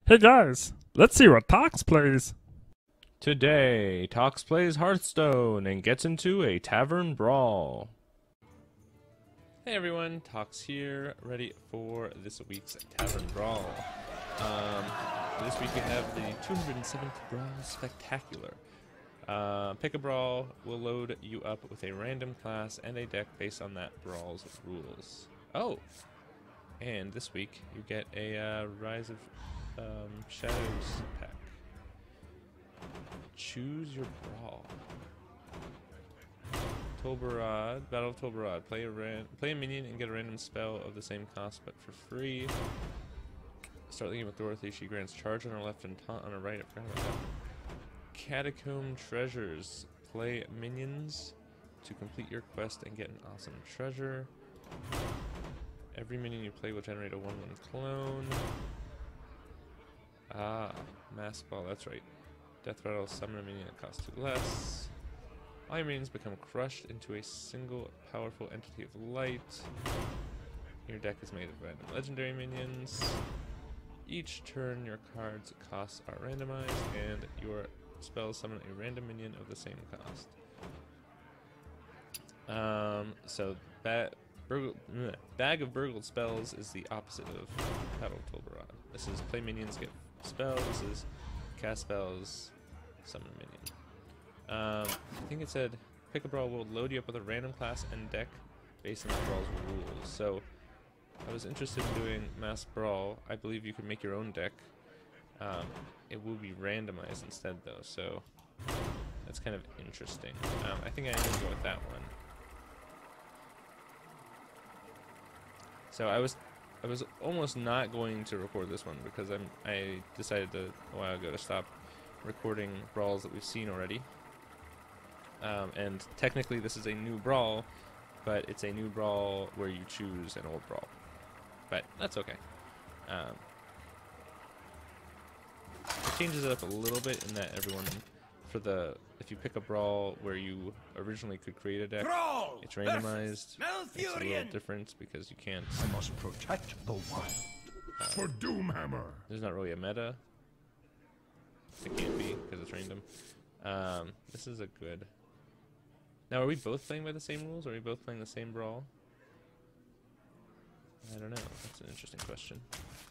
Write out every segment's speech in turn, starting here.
Hey guys, let's see what Tox plays. Today, Tox plays Hearthstone and gets into a Tavern Brawl. Hey everyone, Tox here, ready for this week's Tavern Brawl. This week we have the 207th Brawl Spectacular. Pick a brawl will load you up with a random class and a deck based on that brawl's rules. Oh! And this week you get a Rise of Shadows pack. Choose your brawl. Tolbarad, Battle of Tolbarad. Play a minion and get a random spell of the same cost but for free. Start the game with Dorothy. She grants charge on her left and taunt on her right. Catacomb Treasures. Play minions to complete your quest and get an awesome treasure. Every minion you play will generate a 1/1 clone. Ah, Mask Ball, that's right. Death Rattle, summon a minion that costs 2 less. All your minions become crushed into a single powerful entity of light. Your deck is made of random legendary minions. Each turn your cards' costs are randomized, and your spells summon a random minion of the same cost. So Bag of Burgled Spells is the opposite of Battle of Tolbarad. This is play minions, get spells. This is cast spells, summon a minion. I think it said pick a brawl will load you up with a random class and deck based on the brawl's rules. So I was interested in doing Mass Brawl. I believe you could make your own deck. It will be randomized instead though, so that's kind of interesting. I think I'm gonna go with that one. So I was almost not going to record this one because I decided a while ago to stop recording brawls that we've seen already. And technically this is a new brawl, but it's a new brawl where you choose an old brawl. But that's okay. It changes it up a little bit in that if you pick a brawl where you originally could create a deck, it's randomized. It's a little different because you can't. I must protect the wild. For Doomhammer. There's not really a meta. It can't be because it's random. This is a good. Now, are we both playing by the same rules? Or are we both playing the same brawl? I don't know. That's an interesting question.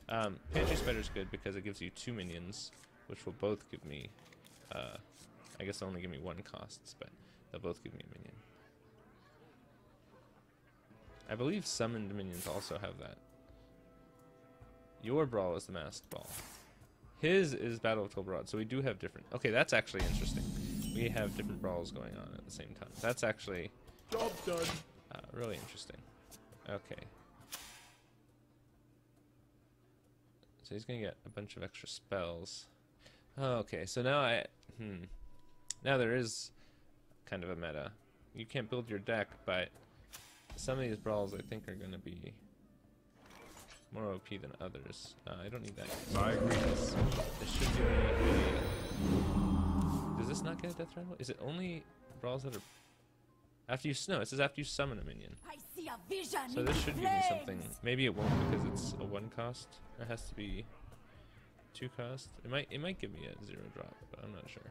Pantry Spider's good because it gives you 2 minions, which will both give me. I guess they'll only give me 1 costs, but they'll both give me a minion. I believe summoned minions also have that. Your brawl is the Masked Ball. His is Battle of Tolbarad, so we do have different. Okay, that's actually interesting. We have different brawls going on at the same time. That's actually Job done. really interesting. Okay. So he's gonna get a bunch of extra spells. Oh, okay, so now now there is kind of a meta. You can't build your deck, but some of these brawls I think are gonna be more OP than others. I don't need that. I agree. This should give me a. Does this not get a death rattle? Is it only brawls that are after you? No, it says after you summon a minion. I see a vision. So this should give me something. Maybe it won't because it's a 1 cost. It has to be 2 cost. It might give me a 0 drop, but I'm not sure.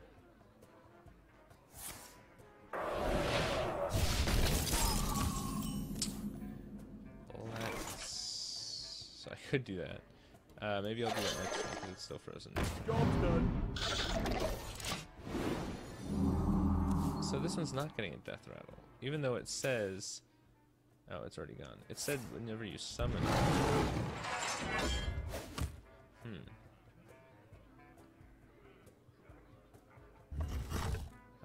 So I could do that. Maybe I'll do that next one because it's still frozen. Job's done. So this one's not getting a death rattle, even though it says. Oh, it's already gone. It said whenever you summon.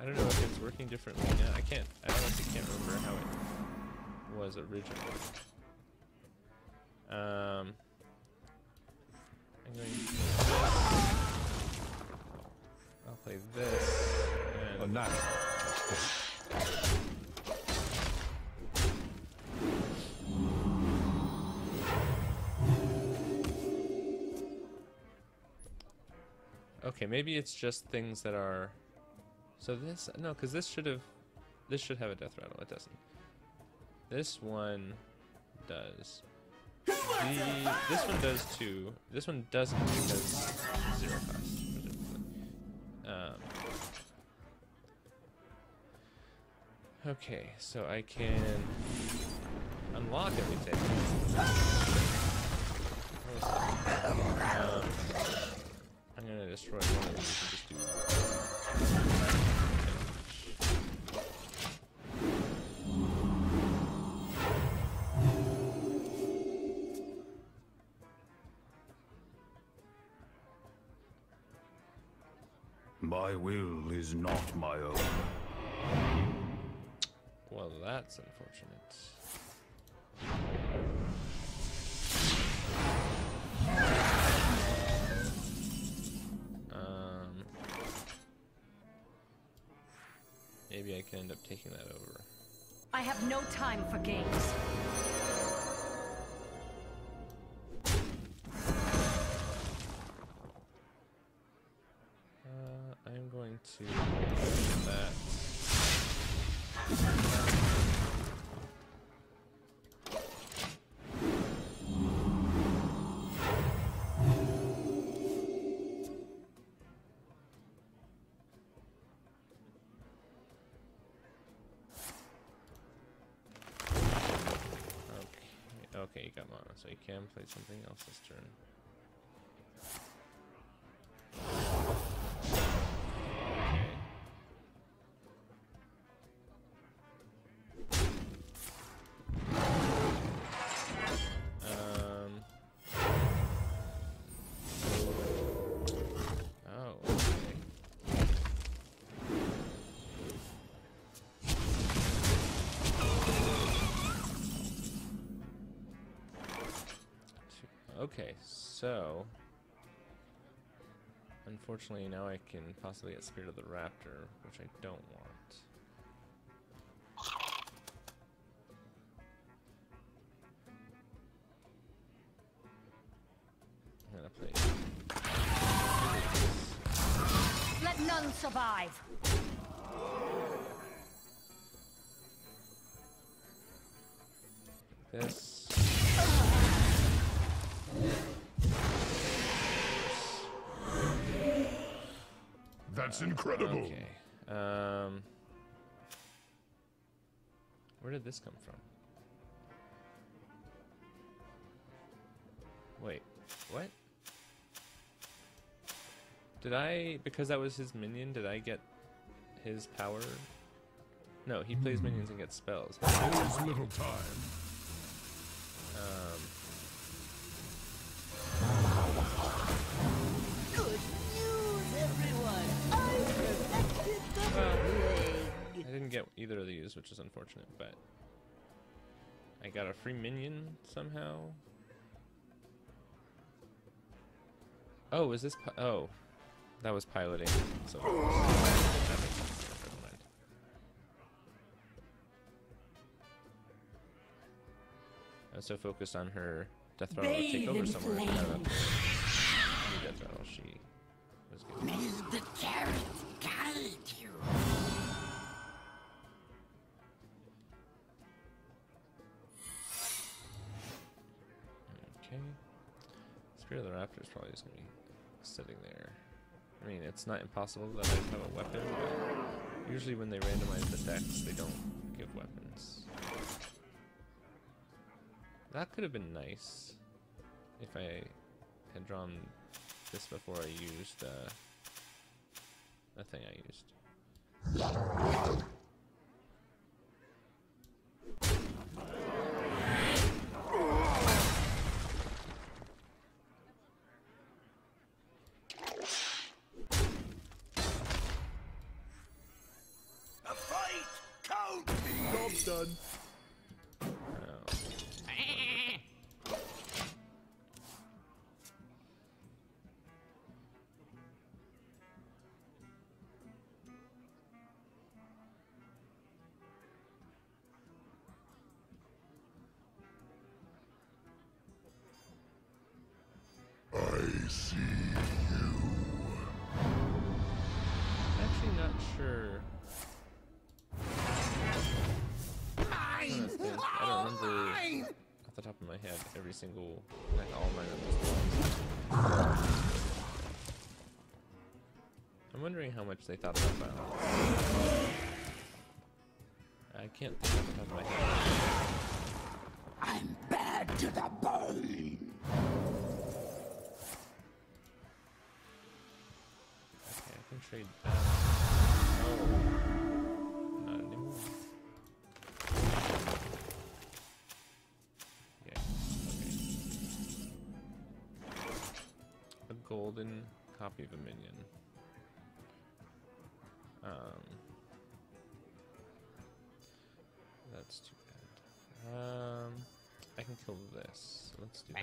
I don't know if it's working differently now. I honestly can't remember how it was originally. I'm going to I'll play this and okay, maybe it's just things that are. So this because this should have a death rattle. It doesn't. This one does. This one does too. This one doesn't because Okay, so I can unlock everything. I'm gonna destroy one of these and just do My will is not my own. Well, that's unfortunate. Maybe I can end up taking that over. I have no time for games. I'm going to do that. Okay, you got mana, so you can play something else this turn. Okay, so unfortunately now I can possibly get Spirit of the Raptor, which I don't want. I'm gonna play. Let none survive. This. That's incredible. Okay. Where did this come from? Wait, what? Did I, because that was his minion, did I get his power? No, he plays minions and gets spells. There's little time. Good news, everyone. I perfected the plague. I didn't get either of these, which is unfortunate, but I got a free minion somehow. Oh, is this? Oh, that was piloting. So that makes sense. Never mind. I was so focused on her death rattle to take over somewhere. Death rattle, she was good. May the carrot guide you. Okay. Spirit of the Raptor is probably just gonna be sitting there. I mean, it's not impossible that I'd have a weapon, but usually when they randomize the decks, they don't give weapons. That could have been nice if I had drawn this before I used the thing I used. A fight! Count! Job's done. I see you. I'm actually not sure. I don't remember off the top of my head every single, like all my numbers. I'm wondering how much they thought about balance. I can't think off the top of my head. I'm bad to the bone. Okay, I can trade that. Oh. Not anymore. Yeah, okay. A golden copy of a minion. That's too bad. I can kill this. So let's do that.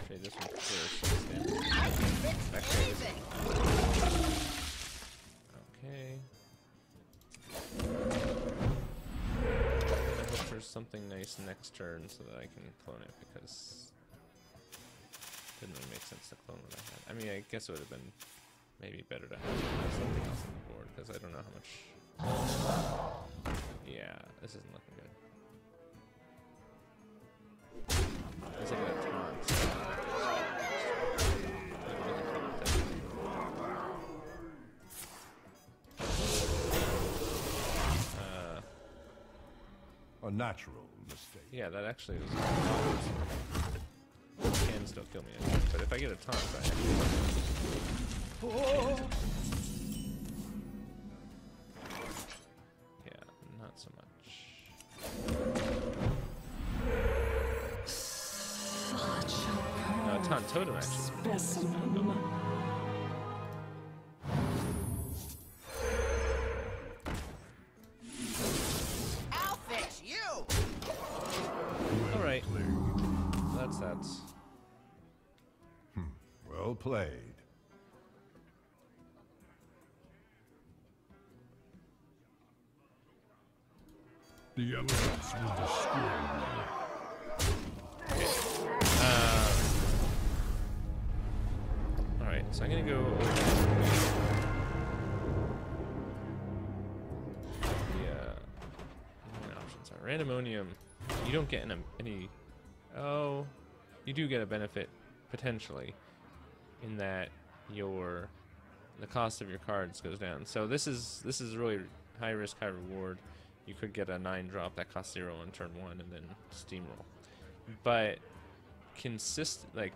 Trade this one for 6 damage. Actually, this one. Okay. I hope there's something nice next turn so that I can clone it, because it didn't really make sense to clone what I had. I mean, I guess it would have been maybe better to have something else on the board, because I don't know how much. Yeah, this isn't looking good. It's like a taunt. A natural mistake. Yeah, that actually was. It can still kill me, I think, but if I get a taunt, I have yeah, not so much. No, taunt totem actually. I'll fix you. All right, that's that. Well played. The elements will destroy you. All right, so I'm gonna go. Options are randomonium. You don't get any. Oh, you do get a benefit potentially, in that the cost of your cards goes down. So this is really high risk, high reward. You could get a 9-drop that costs 0 on turn 1 and then steamroll. But the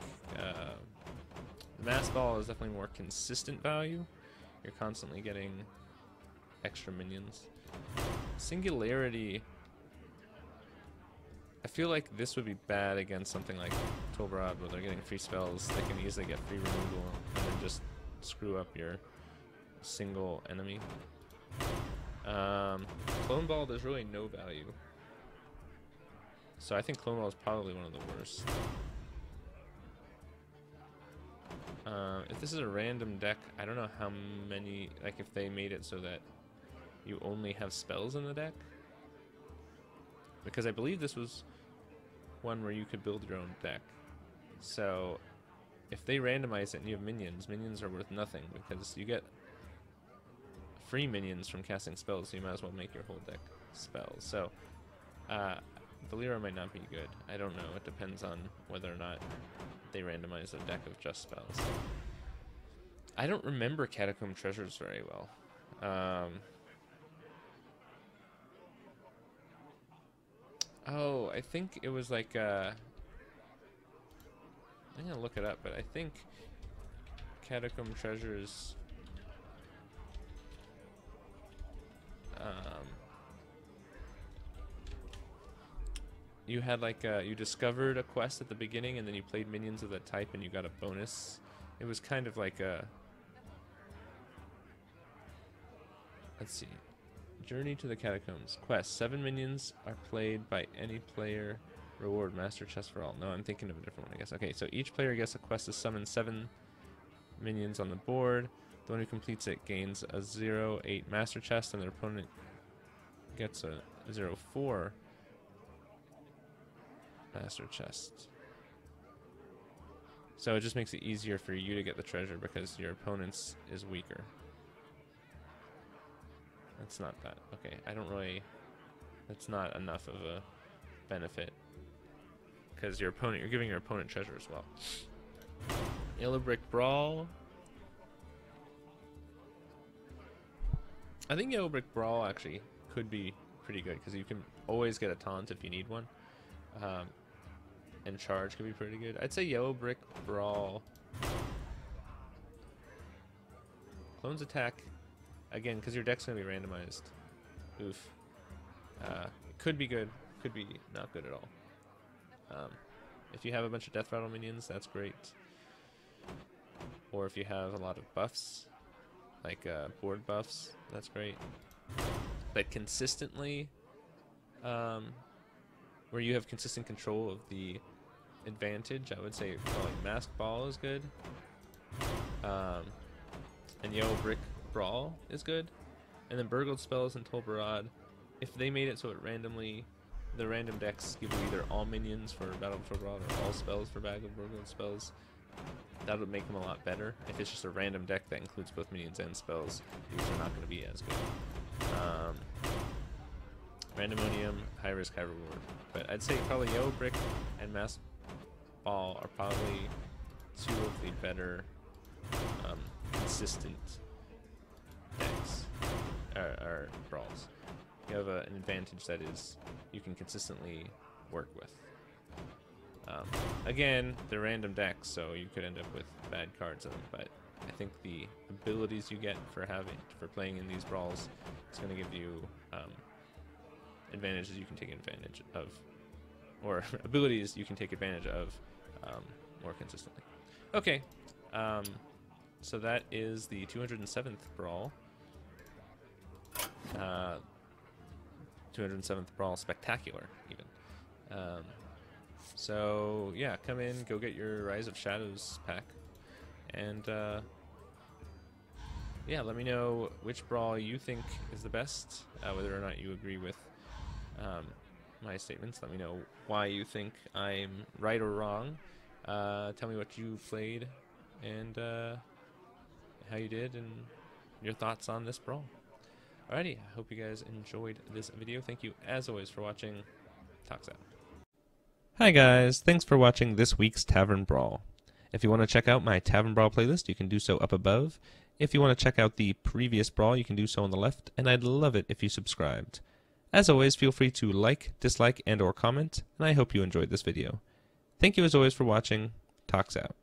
mass ball is definitely more consistent value. You're constantly getting extra minions. Singularity, I feel like this would be bad against something like Tolbarad, where they're getting free spells. They can easily get free removal and then just screw up your single enemy. Clone Ball, there's really no value. So I think Clone Ball is probably one of the worst. If this is a random deck, I don't know how many, like if they made it so that you only have spells in the deck. Because I believe this was one where you could build your own deck. So if they randomize it and you have minions, minions are worth nothing because you get free minions from casting spells, so you might as well make your whole deck spells. So Valera might not be good. I don't know. It depends on whether or not they randomize a deck of just spells. I don't remember Catacomb Treasures very well. Oh, I think it was like I'm gonna look it up, but I think Catacomb Treasures you had like you discovered a quest at the beginning and then you played minions of that type and you got a bonus. It was kind of like a, let's see, Journey to the Catacombs quest. 7 minions are played by any player. Reward master chest for all. No, I'm thinking of a different one, I guess. Okay, so each player gets a quest to summon 7 minions on the board. The one who completes it gains a 0/8 master chest, and their opponent gets a 0/4 master chest. So it just makes it easier for you to get the treasure because your opponent's is weaker. That's not that. Okay, I don't really... That's not enough of a benefit. Because your opponent, you're giving your opponent treasure as well. Yellow Brick Brawl. I think Yellow Brick Brawl actually could be pretty good because you can always get a taunt if you need one. And charge could be pretty good. I'd say Yellow Brick Brawl. Clones attack again because your deck's gonna be randomized. Oof. It could be good, could be not good at all. If you have a bunch of Death Rattle minions, that's great. Or if you have a lot of buffs, like board buffs, that's great. But consistently, where you have consistent control of the advantage, I would say probably Mask Ball is good. And Yellow Brick Brawl is good. And then Burgled Spells and Tolbarad, if they made it so it randomly, the random decks give you either all minions for Battle of Tolbarad or all spells for Bag of Burgled Spells, that would make them a lot better. If it's just a random deck that includes both minions and spells, these are not going to be as good. Randomonium, high risk, high reward. But I'd say probably Yellow Brick and Mask Ball are probably two of the better consistent decks or brawls. You have an advantage that is you can consistently work with. Again, they're random decks, so you could end up with bad cards in them, but I think the abilities you get for playing in these brawls is going to give you advantages you can take advantage of, or abilities you can take advantage of more consistently. Okay, so that is the 207th Brawl. 207th Brawl Spectacular, even. So, yeah, come in, go get your Rise of Shadows pack. And, yeah, let me know which Brawl you think is the best, whether or not you agree with my statements. Let me know why you think I'm right or wrong. Tell me what you played and how you did and your thoughts on this Brawl. Alrighty, I hope you guys enjoyed this video. Thank you, as always, for watching. Tox out. Hi guys, thanks for watching this week's Tavern Brawl. If you want to check out my Tavern Brawl playlist, you can do so up above. If you want to check out the previous Brawl, you can do so on the left, and I'd love it if you subscribed. As always, feel free to like, dislike, and or comment, and I hope you enjoyed this video. Thank you as always for watching. Tox out.